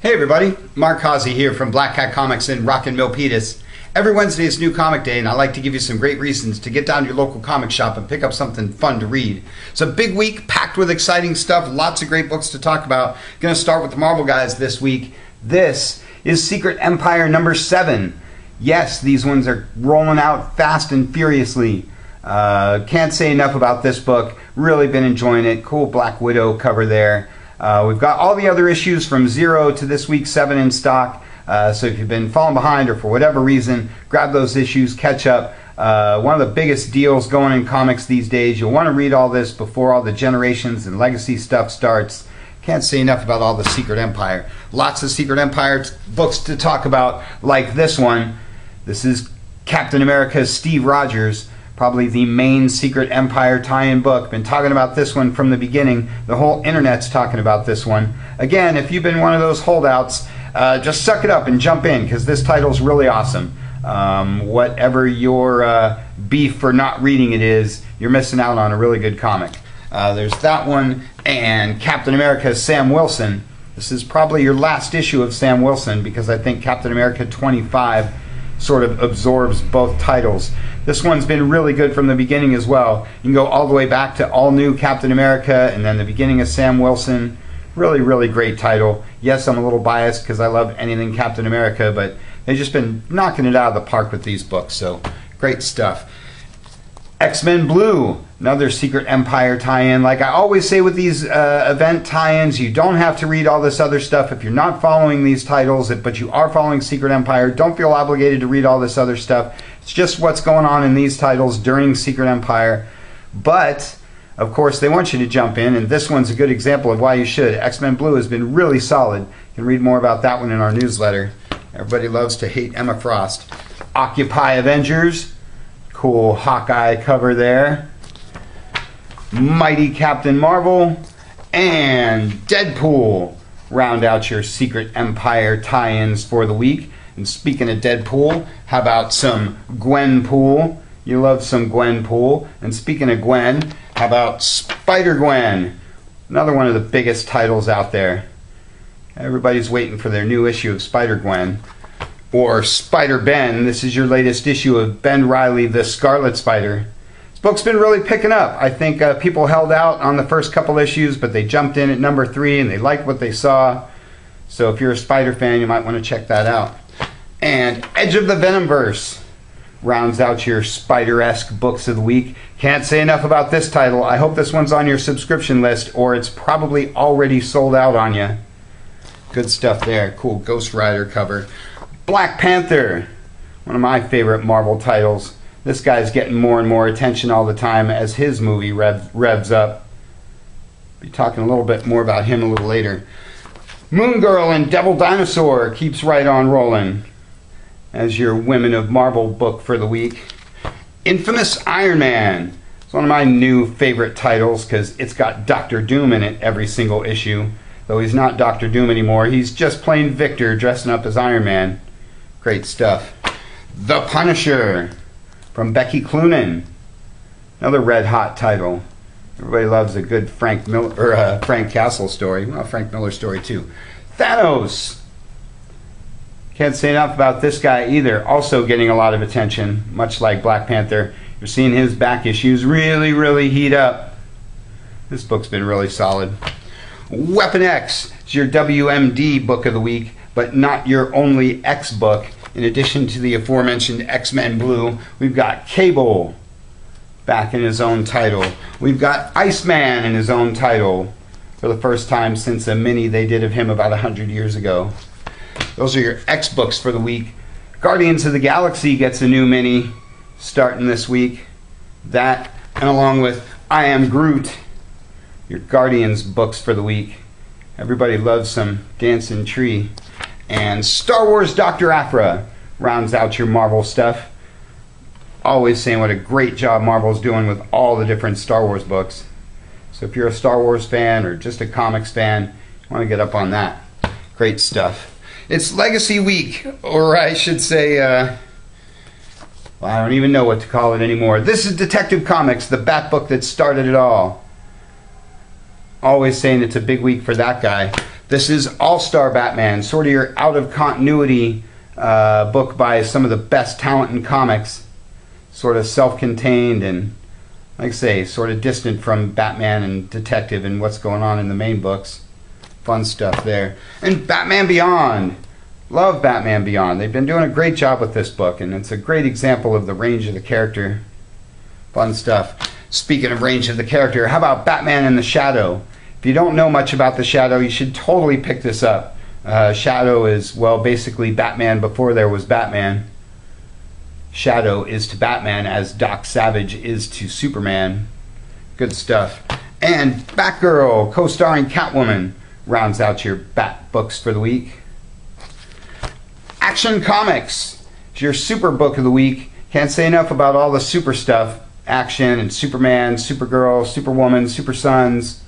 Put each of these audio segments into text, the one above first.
Hey everybody, Mark Haase here from Black Cat Comics in Rockin' Milpitas. Every Wednesday is New Comic Day, and I like to give you some great reasons to get down to your local comic shop and pick up something fun to read. It's a big week packed with exciting stuff, lots of great books to talk about. Going to start with the Marvel guys this week. This is Secret Empire number 7. Yes, these ones are rolling out fast and furiously. Can't say enough about this book. Really been enjoying it. Cool Black Widow cover there. We've got all the other issues from 0 to this week's 7 in stock. So if you've been falling behind or for whatever reason, grab those issues, catch up. One of the biggest deals going in comics these days. You'll want to read all this before all the Generations and Legacy stuff starts. Can't say enough about all the Secret Empire. Lots of Secret Empire books to talk about, like this one. This is Captain America's Steve Rogers. Probably the main Secret Empire tie-in book. Been talking about this one from the beginning. The whole internet's talking about this one. Again, if you've been one of those holdouts, just suck it up and jump in, because this title's really awesome. Whatever your beef for not reading it is, you're missing out on a really good comic. There's that one, and Captain America's Sam Wilson. This is probably your last issue of Sam Wilson, because I think Captain America 25 sort of absorbs both titles. This one's been really good from the beginning as well. You can go all the way back to all new Captain America and then the beginning of Sam Wilson. Really, really great title. Yes, I'm a little biased because I love anything Captain America, but they've just been knocking it out of the park with these books, so great stuff. X-Men Blue, another Secret Empire tie-in. Like I always say with these event tie-ins, you don't have to read all this other stuff if you're not following these titles, but you are following Secret Empire. Don't feel obligated to read all this other stuff. It's just what's going on in these titles during Secret Empire. But, of course, they want you to jump in, and this one's a good example of why you should. X-Men Blue has been really solid. You can read more about that one in our newsletter. Everybody loves to hate Emma Frost. Occupy Avengers. Cool Hawkeye cover there. Mighty Captain Marvel. And Deadpool round out your Secret Empire tie-ins for the week. And speaking of Deadpool, how about some Gwenpool? You love some Gwenpool. And speaking of Gwen, how about Spider-Gwen? Another one of the biggest titles out there. Everybody's waiting for their new issue of Spider-Gwen. Or Spider-Ben. This is your latest issue of Ben Reilly, the Scarlet Spider. This book's been really picking up. I think people held out on the first couple issues, but they jumped in at number 3 and they liked what they saw. So if you're a Spider fan, you might want to check that out. And Edge of the Venomverse rounds out your Spider-esque books of the week. Can't say enough about this title. I hope this one's on your subscription list, or it's probably already sold out on you. Good stuff there. Cool Ghost Rider cover. Black Panther, one of my favorite Marvel titles. This guy's getting more and more attention all the time as his movie revs up. Be talking a little bit more about him a little later. Moon Girl and Devil Dinosaur keeps right on rolling as your Women of Marvel book for the week. Infamous Iron Man. It's one of my new favorite titles because it's got Doctor Doom in it every single issue. Though he's not Doctor Doom anymore. He's just plain Victor dressing up as Iron Man. Great stuff. The Punisher from Becky Cloonan. Another red hot title. Everybody loves a good Frank Castle story. Well, Frank Miller story too. Thanos. Can't say enough about this guy either. Also getting a lot of attention, much like Black Panther. You're seeing his back issues really, really heat up. This book's been really solid. Weapon X is your WMD book of the week, but not your only X book. In addition to the aforementioned X-Men Blue, we've got Cable back in his own title. We've got Iceman in his own title for the first time since a mini they did of him about 100 years ago. Those are your X books for the week. Guardians of the Galaxy gets a new mini starting this week. That, and along with I Am Groot, your Guardians books for the week. Everybody loves some Dancing Tree. And Star Wars Dr. Aphra rounds out your Marvel stuff. Always saying what a great job Marvel's doing with all the different Star Wars books. So if you're a Star Wars fan or just a comics fan, you want to get up on that. Great stuff. It's Legacy Week, or I should say, well, I don't even know what to call it anymore. This is Detective Comics, the Bat book that started it all. Always saying it's a big week for that guy. This is All-Star Batman, sort of your out-of-continuity book by some of the best talent in comics. Sort of self-contained and, like I say, sort of distant from Batman and Detective and what's going on in the main books. Fun stuff there. And Batman Beyond. Love Batman Beyond. They've been doing a great job with this book, and it's a great example of the range of the character. Fun stuff. Speaking of range of the character, how about Batman and the Shadow? If you don't know much about the Shadow, you should totally pick this up. Shadow is, well, basically Batman before there was Batman. Shadow is to Batman as Doc Savage is to Superman. Good stuff. And Batgirl, co-starring Catwoman, rounds out your Bat books for the week. Action Comics is your super book of the week. Can't say enough about all the super stuff. Action and Superman, Supergirl, Superwoman, Super Sons,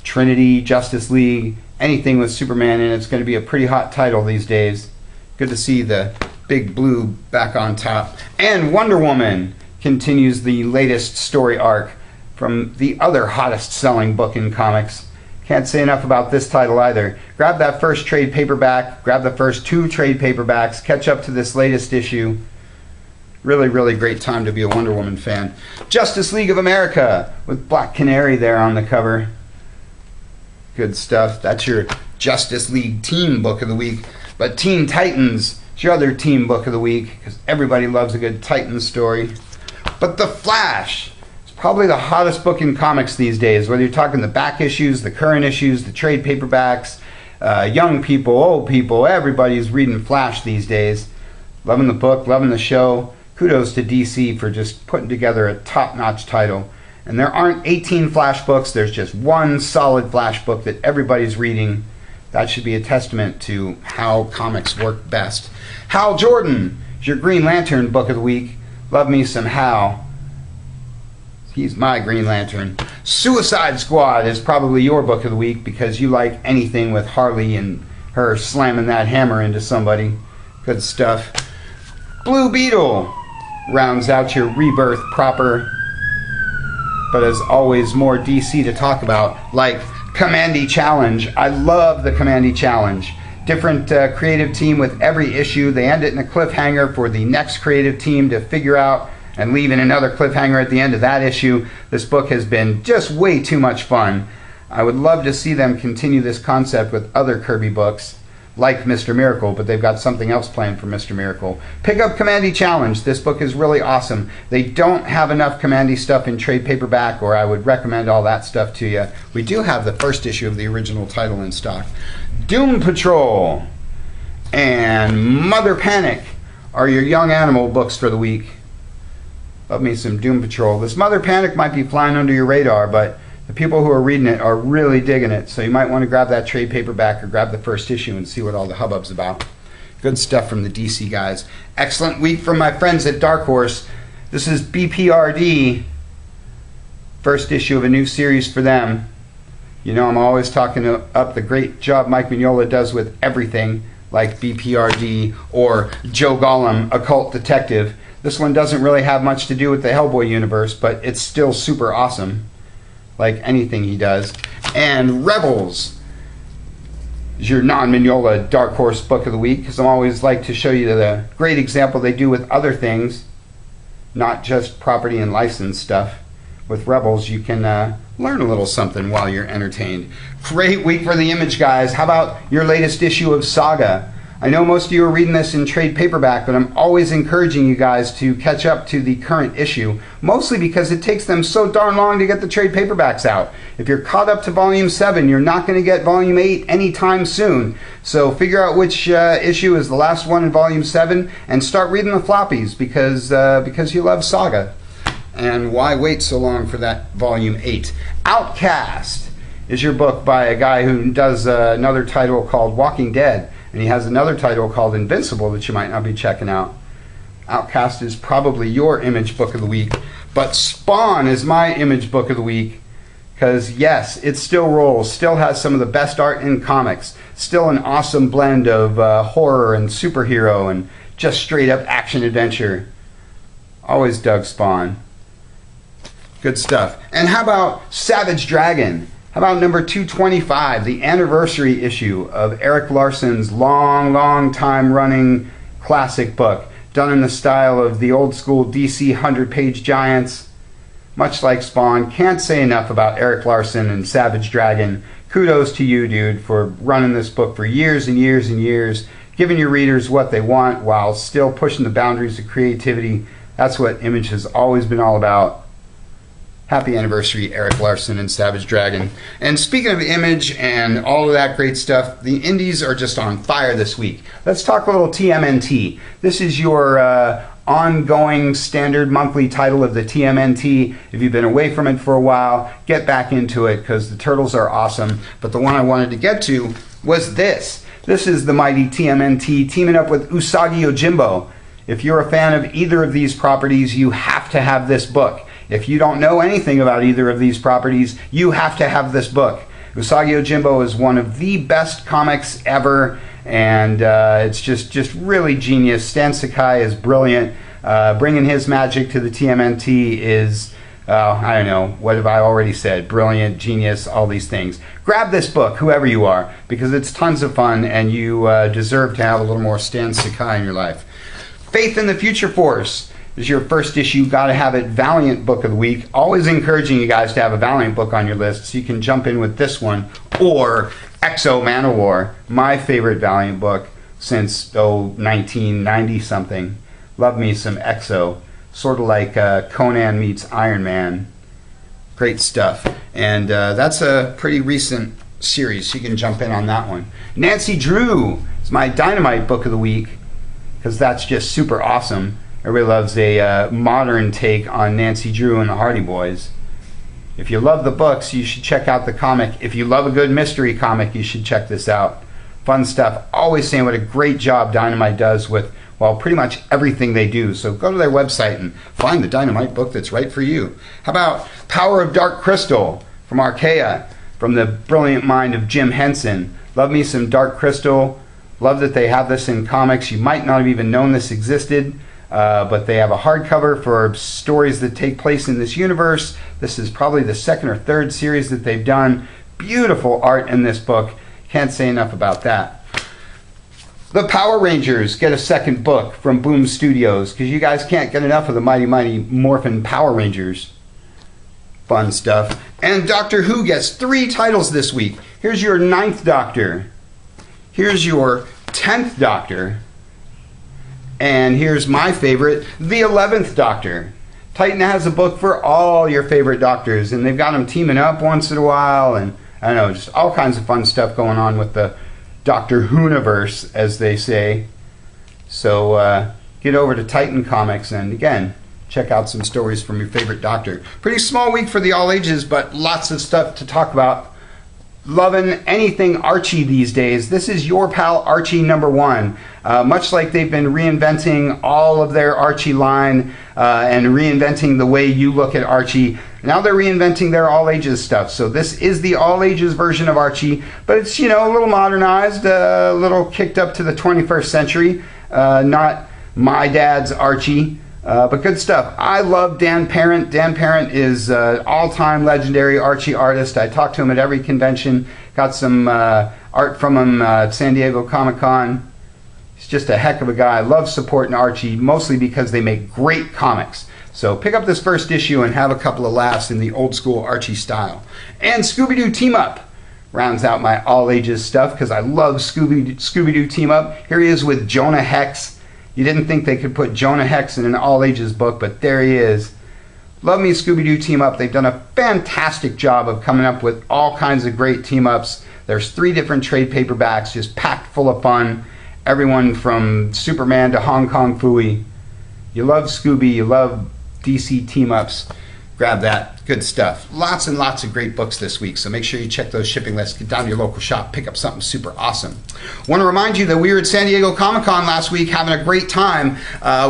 Trinity, Justice League, anything with Superman in it. It's going to be a pretty hot title these days. Good to see the big blue back on top. And Wonder Woman continues the latest story arc from the other hottest selling book in comics. Can't say enough about this title either. Grab that first trade paperback, grab the first 2 trade paperbacks, catch up to this latest issue. Really, really great time to be a Wonder Woman fan. Justice League of America with Black Canary there on the cover. Good stuff. That's your Justice League team book of the week. But Teen Titans is your other team book of the week, because everybody loves a good Titans story. But The Flash is probably the hottest book in comics these days, whether you're talking the back issues, the current issues, the trade paperbacks, young people, old people, everybody's reading Flash these days. Loving the book, loving the show. Kudos to DC for just putting together a top-notch title. And there aren't 18 Flash books, there's just one solid Flash book that everybody's reading. That should be a testament to how comics work best. Hal Jordan is your Green Lantern book of the week. Love me some Hal. He's my Green Lantern. Suicide Squad is probably your book of the week because you like anything with Harley and her slamming that hammer into somebody. Good stuff. Blue Beetle rounds out your Rebirth proper, but as always more DC to talk about, like Commandy Challenge. I love the Commandy Challenge. Different creative team with every issue. They end it in a cliffhanger for the next creative team to figure out and leave in another cliffhanger at the end of that issue. This book has been just way too much fun. I would love to see them continue this concept with other Kirby books like Mr. Miracle, but they've got something else planned for Mr. Miracle. Pick up Commandy Challenge. This book is really awesome. They don't have enough Commandy stuff in trade paperback, or I would recommend all that stuff to you. We do have the first issue of the original title in stock. Doom Patrol and Mother Panic are your Young Animal books for the week. Love me some Doom Patrol. This Mother Panic might be flying under your radar, but the people who are reading it are really digging it, so you might want to grab that trade paperback or grab the first issue and see what all the hubbub's about. Good stuff from the DC guys. Excellent week from my friends at Dark Horse. This is BPRD, first issue of a new series for them. You know I'm always talking up the great job Mike Mignola does with everything, like BPRD or Joe Gollum, Occult Detective. This one doesn't really have much to do with the Hellboy universe, but it's still super awesome, like anything he does. And Rebels is your non-Mignola Dark Horse book of the week, because I always like to show you the great example they do with other things, not just property and license stuff. With Rebels, you can learn a little something while you're entertained. Great week for the Image guys. How about your latest issue of Saga? I know most of you are reading this in trade paperback, but I'm always encouraging you guys to catch up to the current issue, mostly because it takes them so darn long to get the trade paperbacks out. If you're caught up to Volume 7, you're not going to get Volume 8 anytime soon. So figure out which issue is the last one in Volume 7 and start reading the floppies because you love Saga. And why wait so long for that Volume 8? Outcast is your book by a guy who does another title called Walking Dead. And he has another title called Invincible that you might not be checking out. Outcast is probably your Image book of the week. But Spawn is my Image book of the week. Because yes, it still rolls. Still has some of the best art in comics. Still an awesome blend of horror and superhero and just straight up action adventure. Always dug Spawn. Good stuff. And how about Savage Dragon? How about number 225, the anniversary issue of Erik Larson's long time running classic book, done in the style of the old school DC 100-page giants, much like Spawn. Can't say enough about Erik Larson and Savage Dragon. Kudos to you, dude, for running this book for years and years and years, giving your readers what they want while still pushing the boundaries of creativity. That's what Image has always been all about. Happy anniversary, Erik Larson and Savage Dragon. And speaking of Image and all of that great stuff, the indies are just on fire this week. Let's talk a little TMNT. This is your ongoing standard monthly title of the TMNT. If you've been away from it for a while, get back into it because the turtles are awesome. But the one I wanted to get to was this. This is the mighty TMNT teaming up with Usagi Yojimbo. If you're a fan of either of these properties, you have to have this book. If you don't know anything about either of these properties, you have to have this book. Usagi Yojimbo is one of the best comics ever, and it's just really genius. Stan Sakai is brilliant. Bringing his magic to the TMNT is, I don't know, what have I already said? Brilliant, genius, all these things. Grab this book, whoever you are, because it's tons of fun, and you deserve to have a little more Stan Sakai in your life. Faith in the Future Force is your first issue. Gotta have it. Valiant book of the week. Always encouraging you guys to have a Valiant book on your list, so you can jump in with this one or Exo Manowar, my favorite Valiant book since 1990 something. Love me some Exo, sort of like Conan meets Iron Man. Great stuff, and that's a pretty recent series, so you can jump in on that one. Nancy Drew is my Dynamite book of the week because that's just super awesome. Everybody loves a modern take on Nancy Drew and the Hardy Boys. If you love the books, you should check out the comic. If you love a good mystery comic, you should check this out. Fun stuff. Always saying what a great job Dynamite does with, well, pretty much everything they do. So go to their website and find the Dynamite book that's right for you. How about Power of Dark Crystal from Archaea, from the brilliant mind of Jim Henson. Love me some Dark Crystal. Love that they have this in comics. You might not have even known this existed. But they have a hardcover for stories that take place in this universe. This is probably the second or third series that they've done. Beautiful art in this book. Can't say enough about that. The Power Rangers get a second book from Boom Studios because you guys can't get enough of the Mighty Morphin Power Rangers. Fun stuff. And Doctor Who gets 3 titles this week. Here's your 9th Doctor. Here's your 10th Doctor. And here's my favorite, the 11th Doctor. Titan has a book for all your favorite Doctors, and they've got them teaming up once in a while, and I don't know, just all kinds of fun stuff going on with the Doctor Who-niverse, as they say. So get over to Titan Comics, and again, check out some stories from your favorite Doctor. Pretty small week for the all ages, but lots of stuff to talk about. Loving anything Archie these days. This is your pal Archie #1. Much like they've been reinventing all of their Archie line and reinventing the way you look at Archie, now they're reinventing their all ages stuff. So this is the all ages version of Archie, but it's, you know, a little modernized, a little kicked up to the 21st century. Not my dad's Archie. But good stuff. I love Dan Parent. Dan Parent is an all-time legendary Archie artist. I talk to him at every convention. Got some art from him at San Diego Comic-Con. He's just a heck of a guy. I love supporting Archie, mostly because they make great comics. So pick up this first issue and have a couple of laughs in the old-school Archie style. And Scooby-Doo Team Up rounds out my all-ages stuff because I love Scooby-Doo Team Up. Here he is with Jonah Hex. You didn't think they could put Jonah Hex in an all-ages book, but there he is. Love me Scooby-Doo Team Up. They've done a fantastic job of coming up with all kinds of great team-ups. There's 3 different trade paperbacks, just packed full of fun. Everyone from Superman to Hong Kong Phooey. You love Scooby, you love DC team-ups. Grab that. Good stuff. Lots and lots of great books this week, so make sure you check those shipping lists. Get down to your local shop, pick up something super awesome. Want to remind you that we were at San Diego Comic-Con last week having a great time.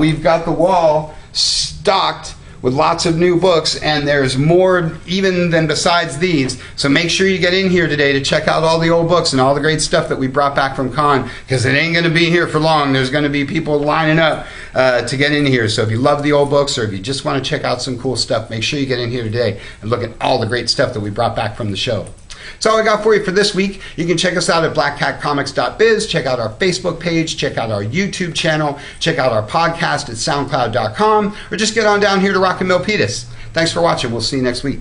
We've got the wall stocked with lots of new books, and there's more even than besides these. So make sure you get in here today to check out all the old books and all the great stuff that we brought back from Con, because it ain't going to be here for long. There's going to be people lining up to get in here. So if you love the old books, or if you just want to check out some cool stuff, make sure you get in here today and look at all the great stuff that we brought back from the show. That's all I got for you for this week. You can check us out at blackhatcomics.biz, check out our Facebook page, check out our YouTube channel, check out our podcast at soundcloud.com, or just get on down here to Rock and Milpitas. Thanks for watching. We'll see you next week.